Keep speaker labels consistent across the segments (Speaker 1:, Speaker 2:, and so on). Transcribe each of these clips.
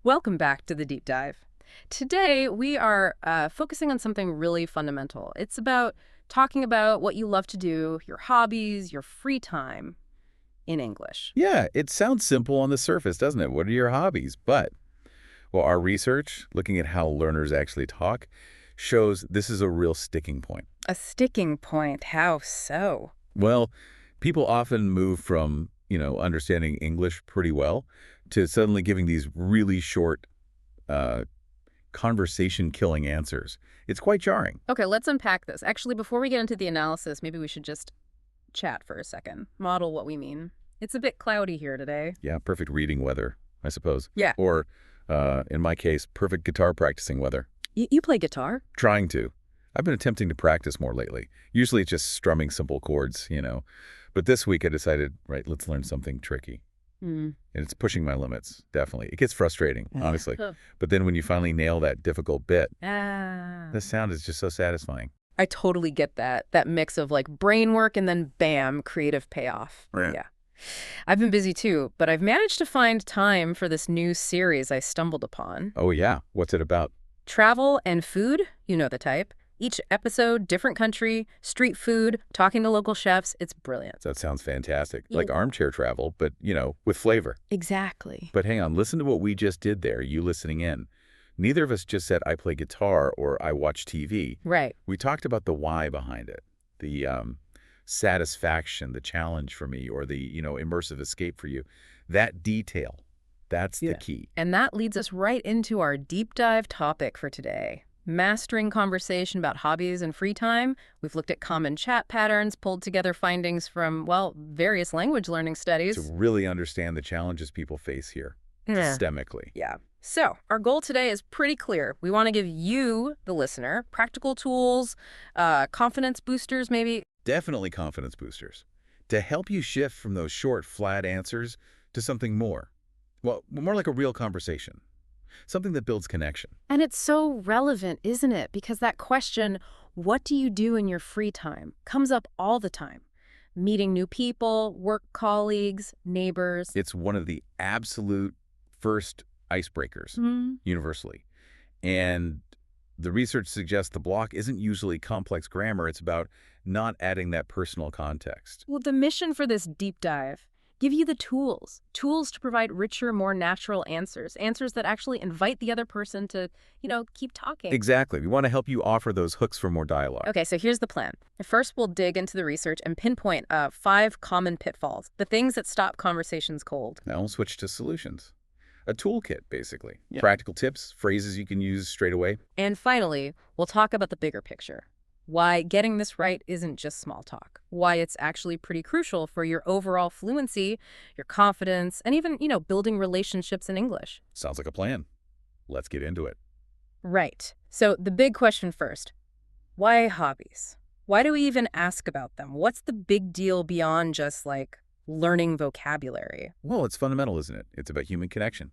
Speaker 1: Welcome back to the deep dive. Today, we are focusing on something really fundamental. It's about talking about what you love to do, your hobbies, your free time in English.
Speaker 2: Yeah, it sounds simple on the surface, doesn't it? What are your hobbies? But, well, our research, looking at how learners actually talk, shows this is a real sticking point.
Speaker 1: A sticking point. How so?
Speaker 2: Well, people often move from, understanding English pretty well to suddenly giving these really short, uh, conversation-killing answers. It's quite jarring.
Speaker 1: Okay, let's unpack this. Actually, before we get into the analysis, maybe we should just chat for a second. Model what we mean. It's a bit cloudy here today.
Speaker 2: Yeah, perfect reading weather, I suppose.
Speaker 1: Yeah.
Speaker 2: Or, in my case, perfect guitar practicing weather.
Speaker 1: You play guitar?
Speaker 2: Trying to. I've been attempting to practice more lately. Usually it's just strumming simple chords, But this week I decided, right, let's learn something tricky. And it's pushing my limits, definitely. It gets frustrating, honestly. But then when you finally nail that difficult bit, the sound is just so satisfying.
Speaker 1: I totally get that. That mix of like brain work and then bam, creative payoff.
Speaker 2: Right.
Speaker 1: Yeah. I've been busy too, but I've managed to find time for this new series I stumbled upon.
Speaker 2: Oh, yeah. What's it about?
Speaker 1: Travel and food, you know the type. Each episode, different country, street food, talking to local chefs. It's brilliant.
Speaker 2: That sounds fantastic. Like armchair travel, but, with flavor.
Speaker 1: Exactly.
Speaker 2: But hang on, listen to what we just did there, you listening in. Neither of us just said, I play guitar or I watch TV.
Speaker 1: Right.
Speaker 2: We talked about the why behind it, the satisfaction, the challenge for me, or the, immersive escape for you. That detail, that's the key.
Speaker 1: And that leads us right into our deep dive topic for today. Mastering conversation about hobbies and free time. We've looked at common chat patterns, pulled together findings from, various language learning studies.
Speaker 2: To really understand the challenges people face here, systemically.
Speaker 1: Yeah. So our goal today is pretty clear. We want to give you, the listener, practical tools, confidence boosters maybe.
Speaker 2: Definitely confidence boosters. To help you shift from those short, flat answers to something more. Well, more like a real conversation. Something that builds connection.
Speaker 1: And it's so relevant, isn't it? Because that question, what do you do in your free time, comes up all the time. Meeting new people, work colleagues, neighbors.
Speaker 2: It's one of the absolute first icebreakers, universally. And the research suggests the block isn't usually complex grammar. It's about not adding that personal context.
Speaker 1: Well, the mission for this deep dive, give you the tools to provide richer, more natural answers that actually invite the other person to, keep talking.
Speaker 2: Exactly. We want to help you offer those hooks for more dialogue.
Speaker 1: Okay, so here's the plan. First, we'll dig into the research and pinpoint 5 common pitfalls, the things that stop conversations cold.
Speaker 2: Now we'll switch to solutions. A toolkit, basically. Yeah. Practical tips, phrases you can use straight away.
Speaker 1: And finally, we'll talk about the bigger picture. Why getting this right isn't just small talk. Why it's actually pretty crucial for your overall fluency, your confidence, and even, building relationships in English.
Speaker 2: Sounds like a plan. Let's get into it.
Speaker 1: Right. So the big question first. Why hobbies? Why do we even ask about them? What's the big deal beyond just, learning vocabulary?
Speaker 2: Well, it's fundamental, isn't it? It's about human connection.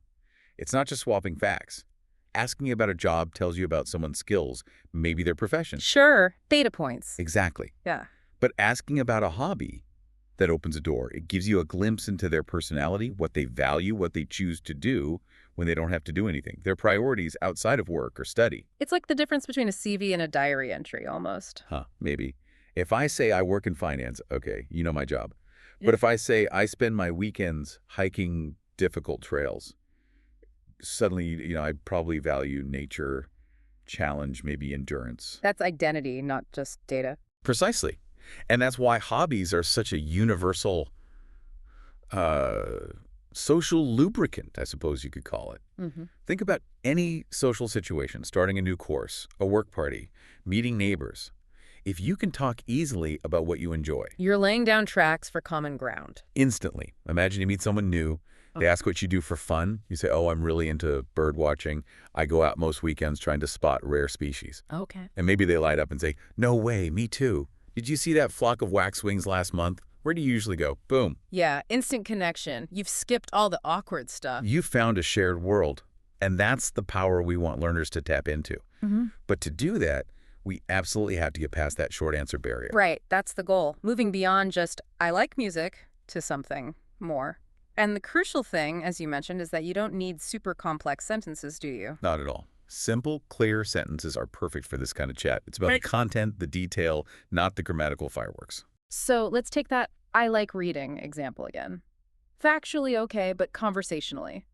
Speaker 2: It's not just swapping facts. Asking about a job tells you about someone's skills, maybe their profession.
Speaker 1: Sure, data points.
Speaker 2: Exactly.
Speaker 1: Yeah.
Speaker 2: But asking about a hobby, that opens a door. It gives you a glimpse into their personality, what they value, what they choose to do when they don't have to do anything, their priorities outside of work or study.
Speaker 1: It's like the difference between a CV and a diary entry, almost.
Speaker 2: Maybe. If I say I work in finance, okay, you know my job. But if I say I spend my weekends hiking difficult trails, suddenly, I probably value nature, challenge, maybe endurance.
Speaker 1: That's identity, not just data.
Speaker 2: Precisely. And that's why hobbies are such a universal social lubricant, I suppose you could call it. Think about any social situation, starting a new course, a work party, meeting neighbors. If you can talk easily about what you enjoy.
Speaker 1: You're laying down tracks for common ground.
Speaker 2: Instantly. Imagine you meet someone new. They ask what you do for fun. You say, oh, I'm really into bird watching. I go out most weekends trying to spot rare species.
Speaker 1: Okay.
Speaker 2: And maybe they light up and say, no way, me too. Did you see that flock of waxwings last month? Where do you usually go? Boom.
Speaker 1: Yeah, instant connection. You've skipped all the awkward stuff.
Speaker 2: You found a shared world. And that's the power we want learners to tap into. But to do that, we absolutely have to get past that short answer barrier.
Speaker 1: Right, that's the goal. Moving beyond just, I like music, to something more. And the crucial thing, as you mentioned, is that you don't need super complex sentences, do you?
Speaker 2: Not at all. Simple, clear sentences are perfect for this kind of chat. It's about the
Speaker 1: Right.
Speaker 2: content, the detail, not the grammatical fireworks.
Speaker 1: So let's take that I like reading example again. Factually okay, but conversationally.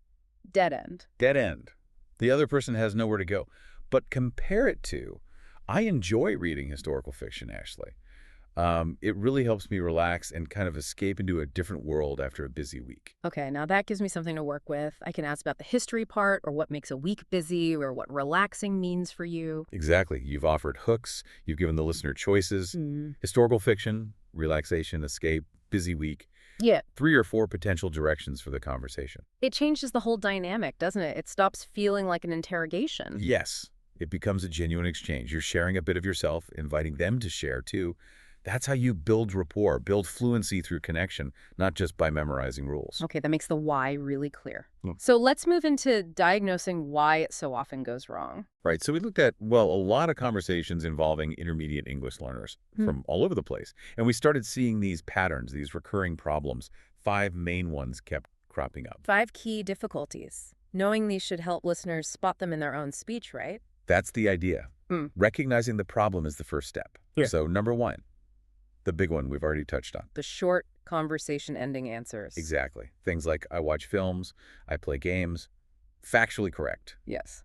Speaker 1: Dead end.
Speaker 2: Dead end. The other person has nowhere to go. But compare it to, I enjoy reading historical fiction, Ashley. It really helps me relax and kind of escape into a different world after a busy week.
Speaker 1: Okay, now that gives me something to work with. I can ask about the history part, or what makes a week busy, or what relaxing means for you.
Speaker 2: Exactly. You've offered hooks. You've given the listener choices. Historical fiction, relaxation, escape, busy week.
Speaker 1: Yeah.
Speaker 2: 3 or 4 potential directions for the conversation.
Speaker 1: It changes the whole dynamic, doesn't it? It stops feeling like an interrogation.
Speaker 2: Yes. It becomes a genuine exchange. You're sharing a bit of yourself, inviting them to share too. That's how you build rapport, build fluency through connection, not just by memorizing rules.
Speaker 1: Okay, that makes the why really clear.
Speaker 2: Hmm.
Speaker 1: So let's move into diagnosing why it so often goes wrong.
Speaker 2: Right. So we looked at, well, a lot of conversations involving intermediate English learners from all over the place. And we started seeing these patterns, these recurring problems. 5 main ones kept cropping up.
Speaker 1: 5 key difficulties. Knowing these should help listeners spot them in their own speech, right?
Speaker 2: That's the idea.
Speaker 1: Mm.
Speaker 2: Recognizing the problem is the first step.
Speaker 1: Yeah.
Speaker 2: So number 1, the big one we've already touched on.
Speaker 1: The short conversation ending answers.
Speaker 2: Exactly. Things like I watch films, I play games. Factually correct.
Speaker 1: Yes.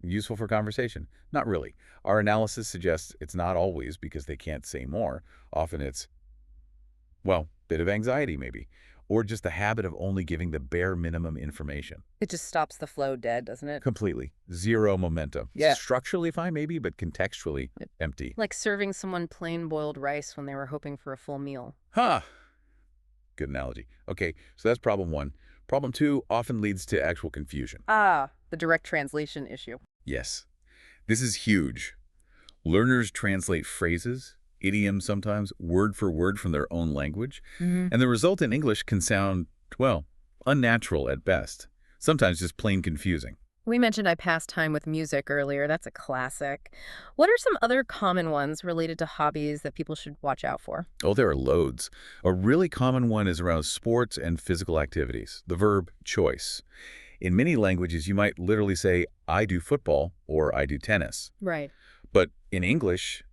Speaker 2: Useful for conversation? Not really. Our analysis suggests it's not always because they can't say more. Often it's, well, bit of anxiety maybe, or just the habit of only giving the bare minimum information.
Speaker 1: It just stops the flow dead, doesn't it?
Speaker 2: Completely. Zero momentum.
Speaker 1: Yeah.
Speaker 2: Structurally fine maybe, but contextually empty.
Speaker 1: Like serving someone plain boiled rice when they were hoping for a full meal.
Speaker 2: Huh. Good analogy. Okay, so that's problem 1. Problem 2 often leads to actual confusion.
Speaker 1: Ah, the direct translation issue.
Speaker 2: Yes. This is huge. Learners translate phrases, idioms sometimes, word for word from their own language, and the result in English can sound, well, unnatural at best. Sometimes just plain confusing.
Speaker 1: We mentioned I pass time with music earlier. That's a classic. What are some other common ones related to hobbies that people should watch out for?
Speaker 2: Oh, there are loads. A really common one is around sports and physical activities, the verb choice. In many languages, you might literally say, I do football or I do tennis.
Speaker 1: Right.
Speaker 2: But in English,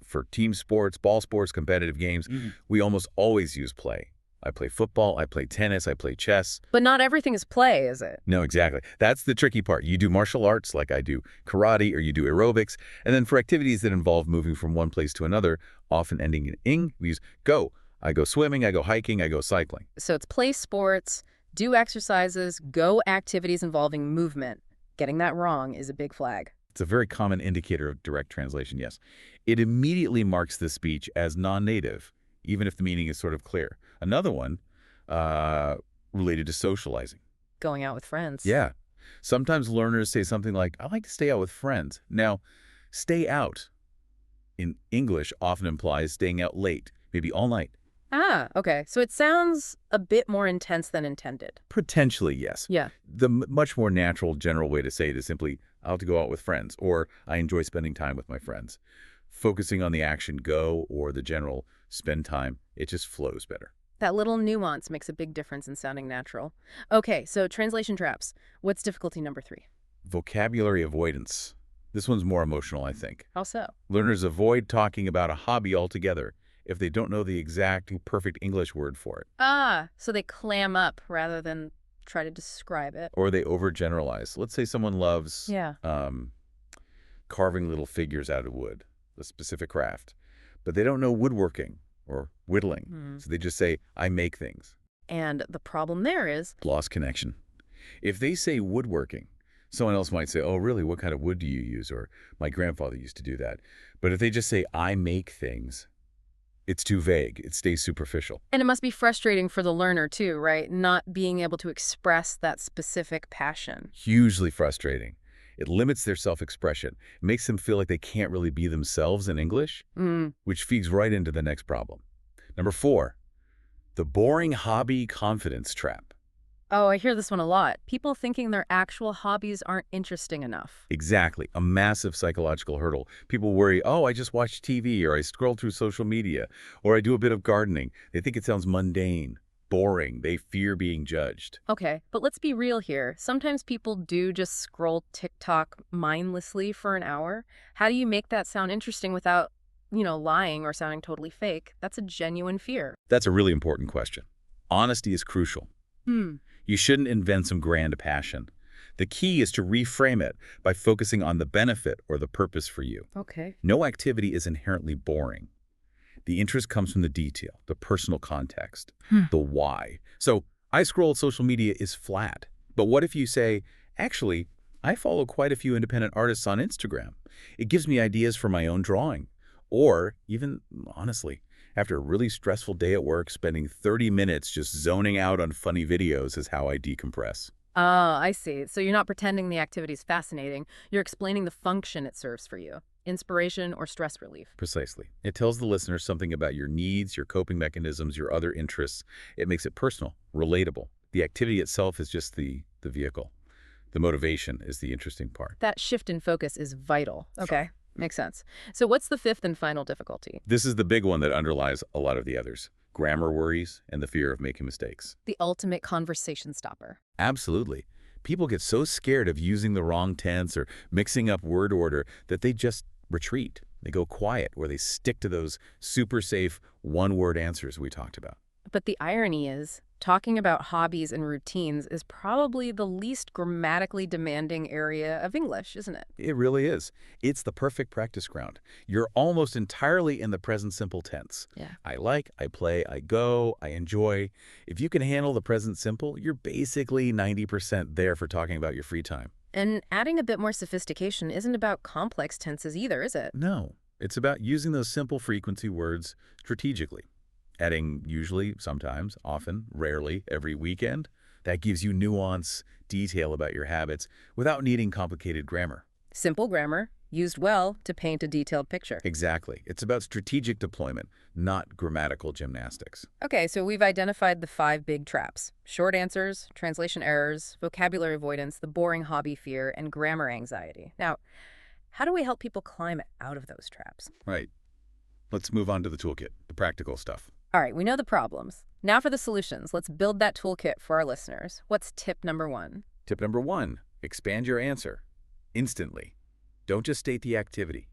Speaker 2: for team sports, ball sports, competitive games, we almost always use play. I play football, I play tennis, I play chess.
Speaker 1: But not everything is play, is it?
Speaker 2: No, exactly. That's the tricky part. You do martial arts like I do karate or you do aerobics. And then for activities that involve moving from one place to another, often ending in ing, we use go. I go swimming, I go hiking, I go cycling.
Speaker 1: So it's play sports, do exercises, go activities involving movement. Getting that wrong is a big flag.
Speaker 2: It's a very common indicator of direct translation, yes. It immediately marks the speech as non-native, even if the meaning is sort of clear. Another one related to socializing.
Speaker 1: Going out with friends.
Speaker 2: Yeah. Sometimes learners say something like, I like to stay out with friends. Now, stay out in English often implies staying out late, maybe all night.
Speaker 1: Ah, okay. So it sounds a bit more intense than intended.
Speaker 2: Potentially, yes.
Speaker 1: Yeah.
Speaker 2: The much more natural, general way to say it is simply, I like to go out with friends, or I enjoy spending time with my friends. Focusing on the action go or the general spend time, it just flows better.
Speaker 1: That little nuance makes a big difference in sounding natural. Okay, so translation traps. What's difficulty number 3?
Speaker 2: Vocabulary avoidance. This one's more emotional, I think.
Speaker 1: How so?
Speaker 2: Learners avoid talking about a hobby altogether if they don't know the exact perfect English word for it.
Speaker 1: Ah, so they clam up rather than try to describe it.
Speaker 2: Or they overgeneralize. Let's say someone loves
Speaker 1: Yeah.
Speaker 2: carving little figures out of wood, a specific craft, but they don't know woodworking or whittling. So they just say, I make things.
Speaker 1: And the problem there is,
Speaker 2: Lost connection. If they say woodworking, someone else might say, oh, really, what kind of wood do you use? Or my grandfather used to do that. But if they just say, I make things, it's too vague. It stays superficial.
Speaker 1: and it must be frustrating for the learner too, right? Not being able to express that specific passion.
Speaker 2: Hugely frustrating. It limits their self-expression. It makes them feel like they can't really be themselves in English, which feeds right into the next problem. Number 4, the boring hobby confidence trap.
Speaker 1: Oh, I hear this one a lot. People thinking their actual hobbies aren't interesting enough.
Speaker 2: Exactly. A massive psychological hurdle. People worry, oh, I just watch TV, or I scroll through social media, or I do a bit of gardening. They think it sounds mundane. boring. They fear being judged.
Speaker 1: Okay, but let's be real here. Sometimes people do just scroll TikTok mindlessly for an hour. How do you make that sound interesting without, lying or sounding totally fake? That's a genuine fear.
Speaker 2: That's a really important question. Honesty is crucial.
Speaker 1: Hmm.
Speaker 2: You shouldn't invent some grand passion. The key is to reframe it by focusing on the benefit or the purpose for you.
Speaker 1: Okay.
Speaker 2: No activity is inherently boring. The interest comes from the detail, the personal context, the why. So, I scroll social media is flat. But what if you say, actually, I follow quite a few independent artists on Instagram. It gives me ideas for my own drawing. Or even, honestly, after a really stressful day at work, spending 30 minutes just zoning out on funny videos is how I decompress.
Speaker 1: Ah, I see. So you're not pretending the activity is fascinating. You're explaining the function it serves for you. Inspiration or stress relief.
Speaker 2: Precisely. It tells the listener something about your needs, your coping mechanisms, your other interests. It makes it personal, relatable. The activity itself is just the vehicle. The motivation is the interesting part.
Speaker 1: That shift in focus is vital. Okay, makes sense. So what's the fifth and final difficulty?
Speaker 2: This is the big one that underlies a lot of the others. Grammar worries and the fear of making mistakes.
Speaker 1: The ultimate conversation stopper.
Speaker 2: Absolutely. People get so scared of using the wrong tense or mixing up word order that they just retreat. They go quiet, or they stick to those super safe one-word answers we talked about.
Speaker 1: But the irony is, talking about hobbies and routines is probably the least grammatically demanding area of English, isn't it?
Speaker 2: It really is. It's the perfect practice ground. You're almost entirely in the present simple tense.
Speaker 1: Yeah.
Speaker 2: I like, I play, I go, I enjoy. If you can handle the present simple, you're basically 90% there for talking about your free time.
Speaker 1: And adding a bit more sophistication isn't about complex tenses either, is it?
Speaker 2: No, it's about using those simple frequency words strategically. Adding usually, sometimes, often, rarely, every weekend. That gives you nuance, detail about your habits without needing complicated grammar.
Speaker 1: Simple grammar, used well to paint a detailed picture.
Speaker 2: Exactly. It's about strategic deployment, not grammatical gymnastics.
Speaker 1: Okay, so we've identified the 5 big traps. Short answers, translation errors, vocabulary avoidance, the boring hobby fear, and grammar anxiety. Now, how do we help people climb out of those traps?
Speaker 2: Right. Let's move on to the toolkit, the practical stuff.
Speaker 1: All right, we know the problems. Now for the solutions. Let's build that toolkit for our listeners. What's tip number 1?
Speaker 2: Tip number 1, expand your answer. Instantly. Don't just state the activity.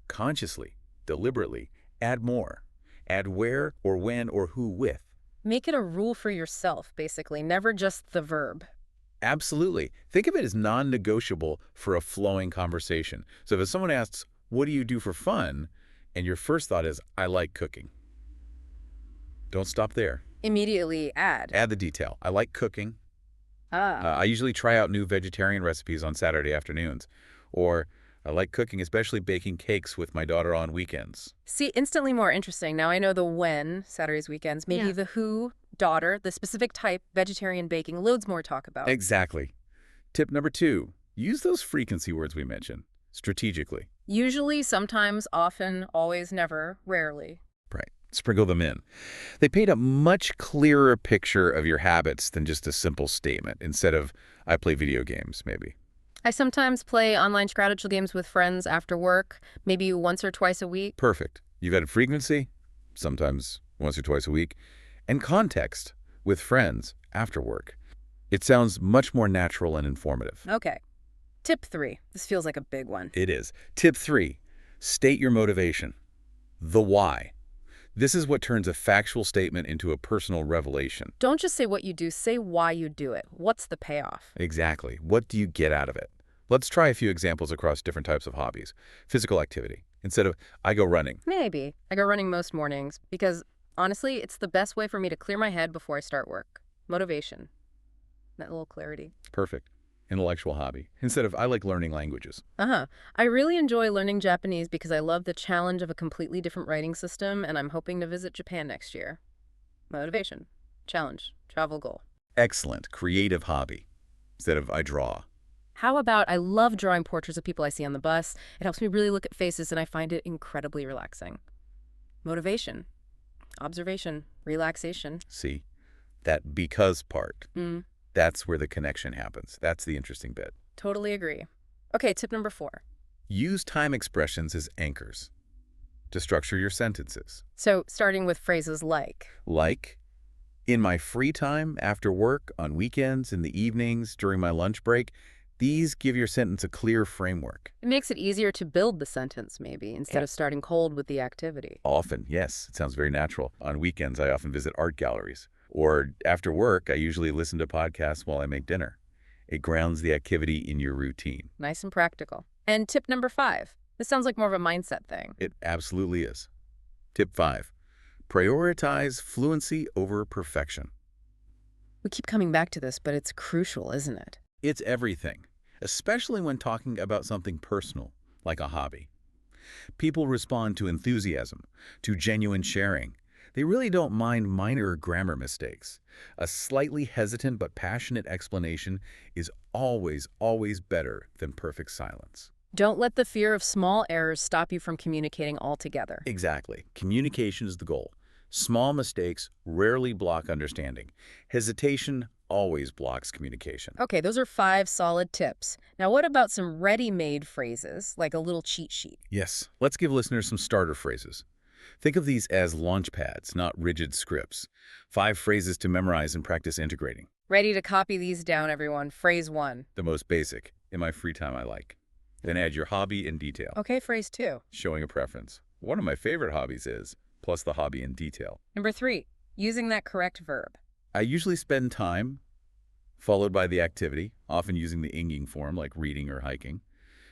Speaker 2: Consciously, deliberately, add more. Add where or when or who with.
Speaker 1: Make it a rule for yourself, basically, never just the verb.
Speaker 2: Absolutely. Think of it as non-negotiable for a flowing conversation. So if someone asks, what do you do for fun? And your first thought is, I like cooking. Don't stop there.
Speaker 1: Immediately add.
Speaker 2: Add the detail. I like cooking.
Speaker 1: Ah.
Speaker 2: I usually try out new vegetarian recipes on Saturday afternoons. Or I like cooking, especially baking cakes with my daughter on weekends.
Speaker 1: See, instantly more interesting. Now I know the when, Saturdays, weekends, maybe the who, daughter, the specific type, vegetarian baking, loads more talk about.
Speaker 2: Exactly. Tip number 2, use those frequency words we mentioned strategically.
Speaker 1: Usually, sometimes, often, always, never, rarely.
Speaker 2: Right. Sprinkle them in. They paint a much clearer picture of your habits than just a simple statement, instead of, I play video games, maybe.
Speaker 1: I sometimes play online strategy games with friends after work, maybe once or twice a week.
Speaker 2: Perfect. You've added frequency, sometimes once or twice a week, and context, with friends after work. It sounds much more natural and informative.
Speaker 1: Okay. Tip 3. This feels like a big one.
Speaker 2: It is. Tip 3, state your motivation. The why. This is what turns a factual statement into a personal revelation.
Speaker 1: Don't just say what you do, say why you do it. What's the payoff?
Speaker 2: Exactly. What do you get out of it? Let's try a few examples across different types of hobbies. Physical activity. Instead of, I go running.
Speaker 1: Maybe. I go running most mornings because, honestly, it's the best way for me to clear my head before I start work. Motivation. That little clarity.
Speaker 2: Perfect. Intellectual hobby. Instead of, I like learning languages.
Speaker 1: I really enjoy learning Japanese because I love the challenge of a completely different writing system, and I'm hoping to visit Japan next year. Motivation. Challenge. Travel goal.
Speaker 2: Excellent. Creative hobby. Instead of, I draw.
Speaker 1: How about I love drawing portraits of people I see on the bus. It helps me really look at faces, and I find it incredibly relaxing. Motivation. Observation. Relaxation.
Speaker 2: See? That because part. That's where the connection happens. That's the interesting bit.
Speaker 1: Totally agree. Okay, tip number 4.
Speaker 2: Use time expressions as anchors to structure your sentences.
Speaker 1: So, starting with phrases like,
Speaker 2: Like, In my free time, after work, on weekends, in the evenings, during my lunch break, these give your sentence a clear framework.
Speaker 1: It makes it easier to build the sentence, maybe, instead of starting cold with the activity.
Speaker 2: Often, yes, it sounds very natural. On weekends, I often visit art galleries. Or after work, I usually listen to podcasts while I make dinner. It grounds the activity in your routine.
Speaker 1: Nice and practical. And tip number 5. This sounds like more of a mindset thing.
Speaker 2: It absolutely is. Tip 5. Prioritize fluency over perfection.
Speaker 1: We keep coming back to this, but it's crucial, isn't it?
Speaker 2: It's everything, especially when talking about something personal, like a hobby. People respond to enthusiasm, to genuine sharing. They really don't mind minor grammar mistakes. A slightly hesitant but passionate explanation is always, always better than perfect silence.
Speaker 1: Don't let the fear of small errors stop you from communicating altogether.
Speaker 2: Exactly. Communication is the goal. Small mistakes rarely block understanding. Hesitation always blocks communication.
Speaker 1: Okay, those are 5 solid tips. Now what about some ready-made phrases, like a little cheat sheet?
Speaker 2: Yes, let's give listeners some starter phrases. Think of these as launch pads, not rigid scripts. 5 phrases to memorize and practice integrating.
Speaker 1: Ready to copy these down, everyone. Phrase 1.
Speaker 2: The most basic. In my free time, I like. Then add your hobby in detail.
Speaker 1: Okay, phrase 2.
Speaker 2: Showing a preference. One of my favorite hobbies is, plus the hobby in detail.
Speaker 1: Number 3. Using that correct verb.
Speaker 2: I usually spend time, followed by the activity, often using the inging form like reading or hiking.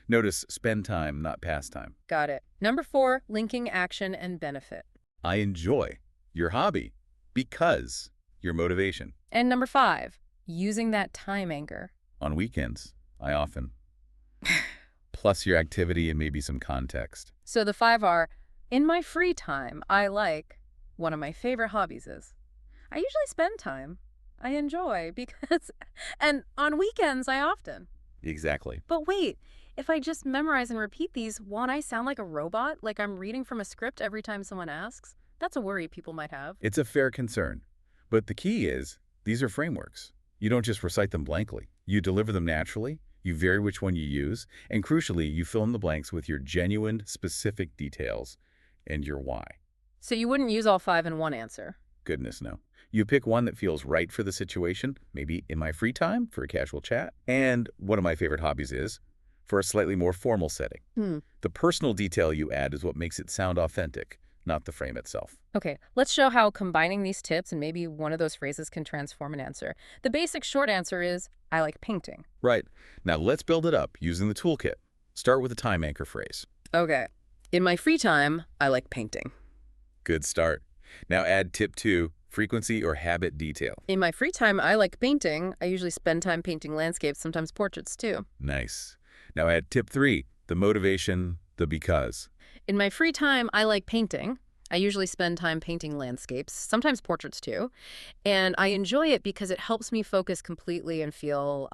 Speaker 2: Notice spend time, not pastime.
Speaker 1: Got it. Number 4. Linking action and benefit.
Speaker 2: I enjoy your hobby because your motivation.
Speaker 1: And number 5. Using that time anchor.
Speaker 2: On weekends, I often. Plus your activity and maybe some context.
Speaker 1: So the 5 are, in my free time, I like, one of my favorite hobbies is. I usually spend time. I enjoy because, and on weekends, I often.
Speaker 2: Exactly.
Speaker 1: But wait, if I just memorize and repeat these, won't I sound like a robot? Like I'm reading from a script every time someone asks? That's a worry people might have.
Speaker 2: It's a fair concern. But the key is, these are frameworks. You don't just recite them blankly. You deliver them naturally, you vary which one you use, and crucially, you fill in the blanks with your genuine, specific details and your why.
Speaker 1: So you wouldn't use all 5 in one answer?
Speaker 2: Goodness, no. You pick one that feels right for the situation, maybe in my free time for a casual chat, and one of my favorite hobbies is for a slightly more formal setting. The personal detail you add is what makes it sound authentic, not the frame itself.
Speaker 1: Okay, let's show how combining these tips and maybe one of those phrases can transform an answer. The basic short answer is, I like painting.
Speaker 2: Right. Now let's build it up using the toolkit. Start with a time anchor phrase.
Speaker 1: Okay. In my free time, I like painting.
Speaker 2: Good start. Now add tip 2, frequency or habit detail.
Speaker 1: In my free time, I like painting. I usually spend time painting landscapes, sometimes portraits too.
Speaker 2: Nice. Now add tip 3, the motivation, the because.
Speaker 1: In my free time, I like painting. I usually spend time painting landscapes, sometimes portraits too. And I enjoy it because it helps me focus completely and feel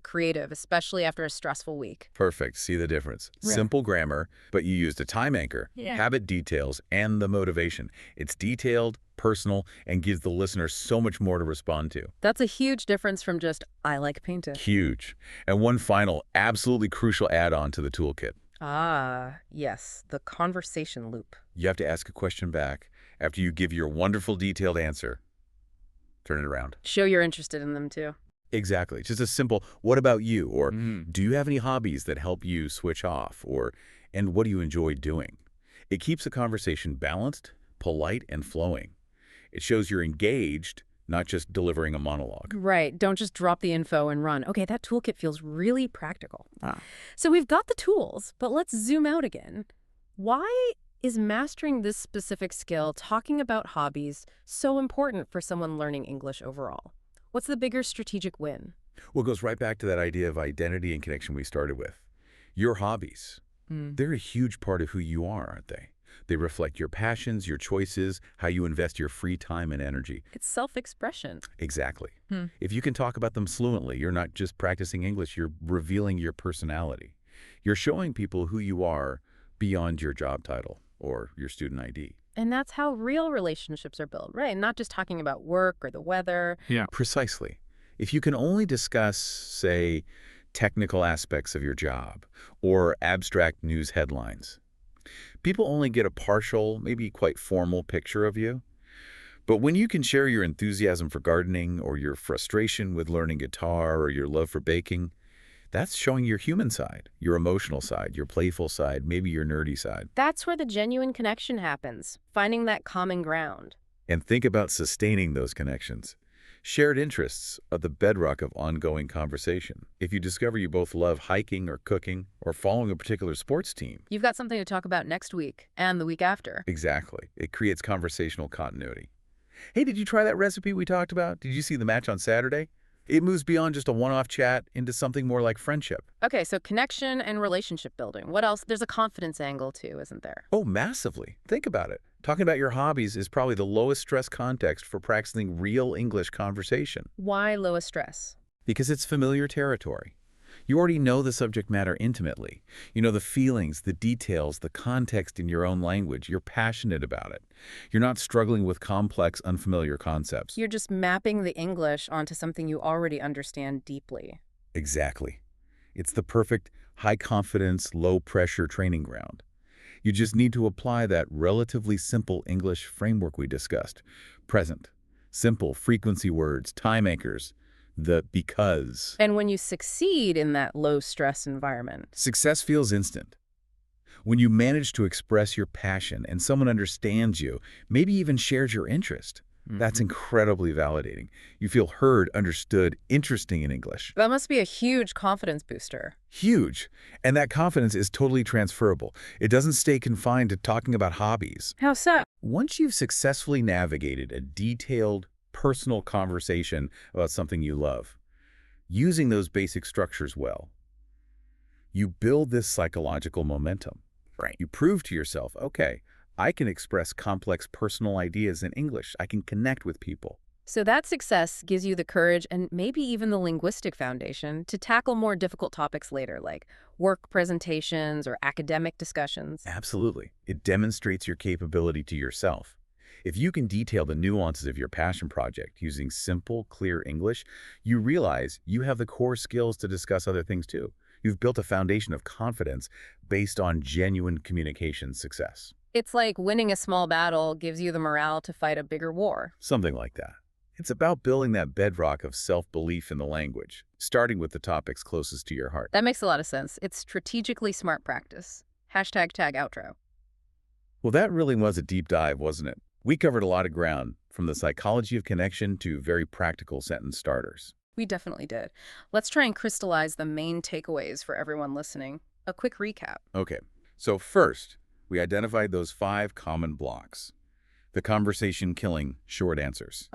Speaker 1: creative, especially after a stressful week.
Speaker 2: Perfect. See the difference.
Speaker 1: Yeah.
Speaker 2: Simple grammar, but you used a time anchor, habit details, and the motivation. It's detailed, personal, and gives the listener so much more to respond to.
Speaker 1: That's a huge difference from just, I like painting.
Speaker 2: Huge. And one final, absolutely crucial add-on to the toolkit.
Speaker 1: Ah, yes, the conversation loop.
Speaker 2: You have to ask a question back after you give your wonderful detailed answer. Turn it around.
Speaker 1: Show you're interested in them too.
Speaker 2: Exactly. Just a simple, what about you? Or do you have any hobbies that help you switch off? Or, and what do you enjoy doing? It keeps the conversation balanced, polite, and flowing. It shows you're engaged, not just delivering a monologue.
Speaker 1: Right. Don't just drop the info and run. Okay, that toolkit feels really practical. So we've got the tools, but let's zoom out again. Why is mastering this specific skill, talking about hobbies, so important for someone learning English overall? What's the bigger strategic win?
Speaker 2: Well, it goes right back to that idea of identity and connection we started with. Your hobbies, they're a huge part of who you are, aren't they? They reflect your passions, your choices, how you invest your free time and energy.
Speaker 1: It's self-expression.
Speaker 2: Exactly. If you can talk about them fluently, you're not just practicing English, you're revealing your personality. You're showing people who you are beyond your job title or your student ID.
Speaker 1: And that's how real relationships are built, right? Not just talking about work or the weather.
Speaker 2: Yeah. Precisely. If you can only discuss, say, technical aspects of your job or abstract news headlines, people only get a partial, maybe quite formal picture of you. But when you can share your enthusiasm for gardening or your frustration with learning guitar or your love for baking, that's showing your human side, your emotional side, your playful side, maybe your nerdy side.
Speaker 1: That's where the genuine connection happens, finding that common ground.
Speaker 2: And think about sustaining those connections. Shared interests are the bedrock of ongoing conversation. If you discover you both love hiking or cooking or following a particular sports team,
Speaker 1: You've got something to talk about next week and the week after.
Speaker 2: exactly, it creates conversational continuity. Hey, did you try that recipe we talked about? Did you see the match on Saturday? It moves beyond just a one-off chat into something more like friendship.
Speaker 1: Okay, so connection and relationship building. What else? There's a confidence angle too, isn't there?
Speaker 2: Oh, massively. Think about it. Talking about your hobbies is probably the lowest stress context for practicing real English conversation
Speaker 1: Why lowest stress?
Speaker 2: because it's familiar territory. You already know the subject matter intimately. You know the feelings, the details, the context in your own language. You're passionate about it. You're not struggling with complex, unfamiliar concepts.
Speaker 1: You're just mapping the English onto something you already understand deeply.
Speaker 2: Exactly. It's the perfect high-confidence, low-pressure training ground. You just need to apply that relatively simple English framework we discussed. Present, simple frequency words, time anchors, the because.
Speaker 1: And when you succeed in that low stress environment,
Speaker 2: Success feels instant. When you manage to express your passion and someone understands you, maybe even shares your interest, that's incredibly validating. You feel heard, understood, interesting in English.
Speaker 1: that must be a huge confidence booster.
Speaker 2: Huge. And that confidence is totally transferable. It doesn't stay confined to talking about hobbies.
Speaker 1: How so?
Speaker 2: Once you've successfully navigated a detailed, personal conversation about something you love, using those basic structures well, you build this psychological momentum. Right. You prove to yourself, okay, I can express complex personal ideas in English. I can connect with people.
Speaker 1: So that success gives you the courage and maybe even the linguistic foundation to tackle more difficult topics later, like work presentations or academic discussions.
Speaker 2: Absolutely. It demonstrates your capability to yourself. If you can detail the nuances of your passion project using simple, clear English, you realize you have the core skills to discuss other things too. You've built a foundation of confidence based on genuine communication success.
Speaker 1: It's like winning a small battle gives you the morale to fight a bigger war.
Speaker 2: Something like that. It's about building that bedrock of self-belief in the language, starting with the topics closest to your heart.
Speaker 1: That makes a lot of sense. It's strategically smart practice. Hashtag tag outro.
Speaker 2: Well, that really was a deep dive, wasn't it? We covered a lot of ground, from the psychology of connection to very practical sentence starters.
Speaker 1: We definitely did. Let's try and crystallize the main takeaways for everyone listening. A quick recap.
Speaker 2: Okay, so first, we identified those 5 common blocks. The conversation-killing short answers.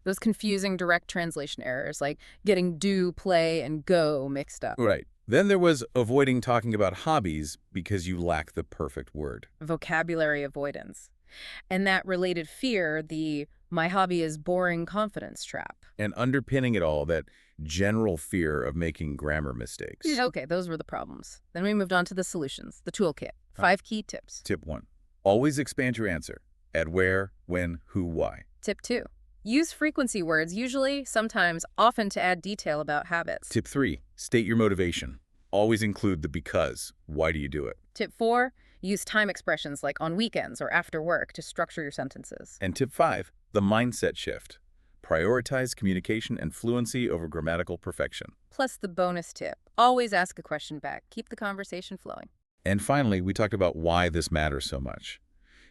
Speaker 1: Those confusing direct translation errors, like getting do, play, and go mixed up.
Speaker 2: Right. Then there was avoiding talking about hobbies because you lack the perfect word.
Speaker 1: Vocabulary avoidance. And that related fear, the my hobby is boring confidence trap.
Speaker 2: And underpinning it all, that general fear of making grammar mistakes.
Speaker 1: Okay, those were the problems. Then we moved on to the solutions, the toolkit. 5 key tips.
Speaker 2: Tip 1. Always expand your answer. Add where, when, who, why.
Speaker 1: Tip 2. Use frequency words, usually, sometimes, often to add detail about habits.
Speaker 2: Tip 3. State your motivation. Always include the because. Why do you do it?
Speaker 1: Tip 4. Use time expressions like on weekends or after work to structure your sentences.
Speaker 2: And tip 5. The mindset shift. Prioritize communication and fluency over grammatical perfection.
Speaker 1: Plus the bonus tip. Always ask a question back. Keep the conversation flowing.
Speaker 2: And finally, we talked about why this matters so much.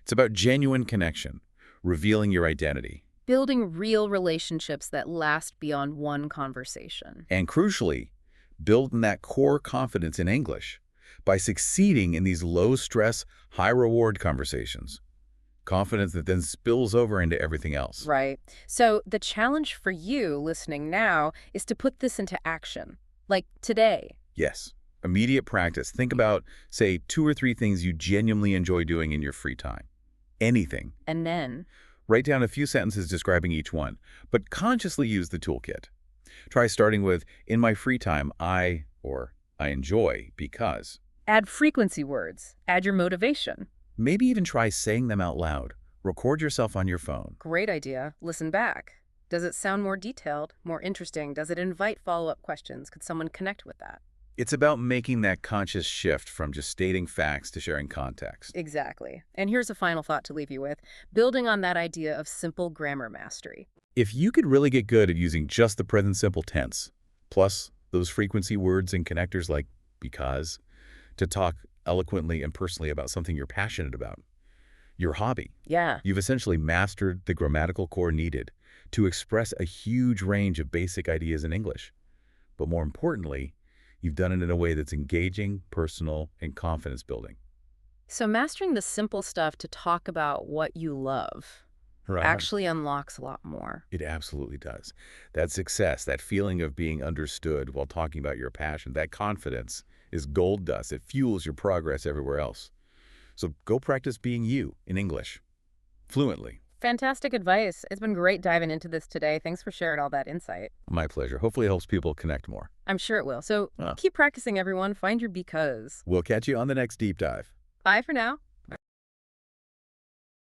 Speaker 2: It's about genuine connection, revealing your identity,
Speaker 1: Building real relationships that last beyond one conversation.
Speaker 2: and crucially, building that core confidence in English by succeeding in these low-stress, high-reward conversations. Confidence that then spills over into everything else.
Speaker 1: Right. So the challenge for you listening now is to put this into action. Like today.
Speaker 2: Yes. Immediate practice. Think about, say, 2 or 3 things you genuinely enjoy doing in your free time. Anything.
Speaker 1: And then
Speaker 2: Write down a few sentences describing each one, but consciously use the toolkit. Try starting with, in my free time, I enjoy because.
Speaker 1: add frequency words. Add your motivation.
Speaker 2: Maybe even try saying them out loud. Record yourself on your phone.
Speaker 1: Great idea. Listen back. Does it sound more detailed, more interesting? Does it invite follow-up questions? Could someone connect with that?
Speaker 2: It's about making that conscious shift from just stating facts to sharing context.
Speaker 1: Exactly. And here's a final thought to leave you with, building on that idea of simple grammar mastery.
Speaker 2: If you could really get good at using just the present simple tense, plus those frequency words and connectors like because, to talk eloquently and personally about something you're passionate about, your hobby,
Speaker 1: Yeah.
Speaker 2: you've essentially mastered the grammatical core needed to express a huge range of basic ideas in English. But more importantly, you've done it in a way that's engaging, personal, and confidence building.
Speaker 1: So mastering the simple stuff to talk about what you love
Speaker 2: Right.
Speaker 1: actually unlocks a lot more.
Speaker 2: It absolutely does. That success, that feeling of being understood while talking about your passion, that confidence is gold dust. It fuels your progress everywhere else. So go practice being you in English, fluently.
Speaker 1: Fantastic advice. It's been great diving into this today. Thanks for sharing all that insight.
Speaker 2: My pleasure. Hopefully it helps people connect more.
Speaker 1: I'm sure it will. So
Speaker 2: Well,
Speaker 1: keep practicing, everyone. Find your because.
Speaker 2: we'll catch you on the next deep dive.
Speaker 1: Bye for now.